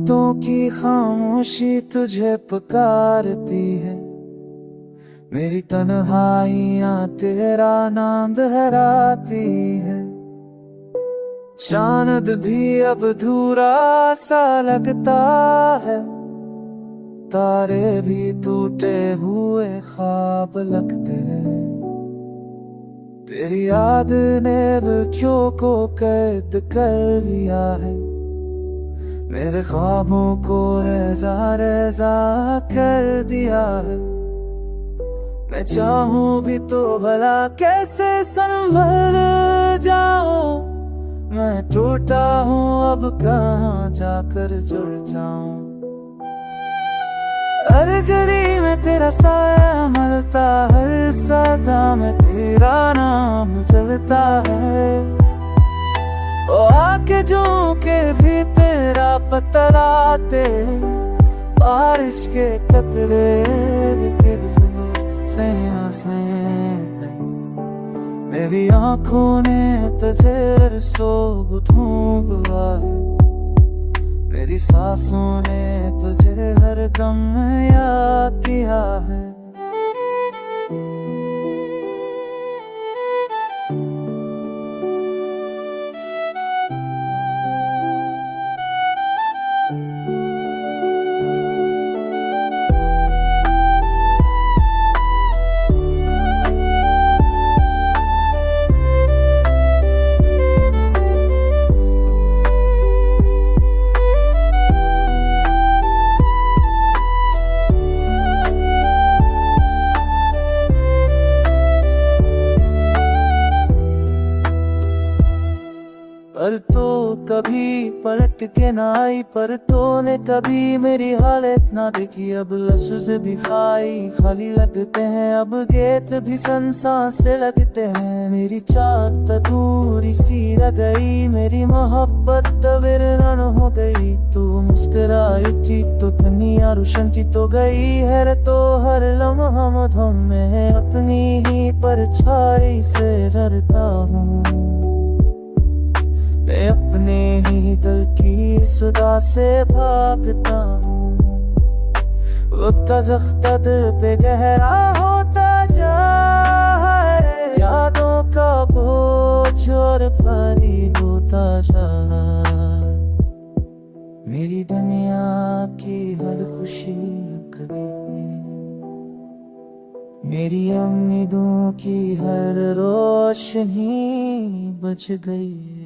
रातों की खामोशी तुझे पुकारती है, मेरी तन्हाइयां तेरा नाम दोहराती है। चांद भी अब अधूरा सा लगता है, तारे भी टूटे हुए ख्वाब लगते हैं। तेरी याद ने दिलों को कैद कर लिया है, मेरे ख्वाबों को रेज़ा रेज़ा कर दिया है। मैं चाहूं भी तो भला कैसे संभल जाऊं, मैं टूटा हूं अब कहां जाकर जुड़ जाऊं। हर गली में तेरा साया मलता, हर सदा में तेरा नाम चलता है। ओ आके जो के भी तेरा पता लाते, बारिश के कतरे भी तेरे से है। मेरी आंखों ने तुझे सो ढूंढा है, मेरी सांसों ने तुझे हर दम याद किया है। पर तो कभी पलट के ना आई, पर तो ने कभी मेरी हालत ना देखी। अब लफ्ज़ भी खाली लगते हैं, अब गीत भी संसार से लगते हैं। मेरी चाहत अधूरी सी रह गई, मेरी मोहब्बत विरन हो गई। तू मुस्कुराई थी तो दुनिया रोशन थी तो गई है, तो हर लम्हा मधुम में अपनी ही परछाई से डरता हूँ। मैं अपने ही दिल की सदा से भागता हूँ। वक्त ज़ख्त पे गहरा होता जा है, यादों का बोझ और भारी होता जा। मेरी दुनिया की हर खुशी रुक गई, मेरी उम्मीदों की हर रोशनी बुझ गई।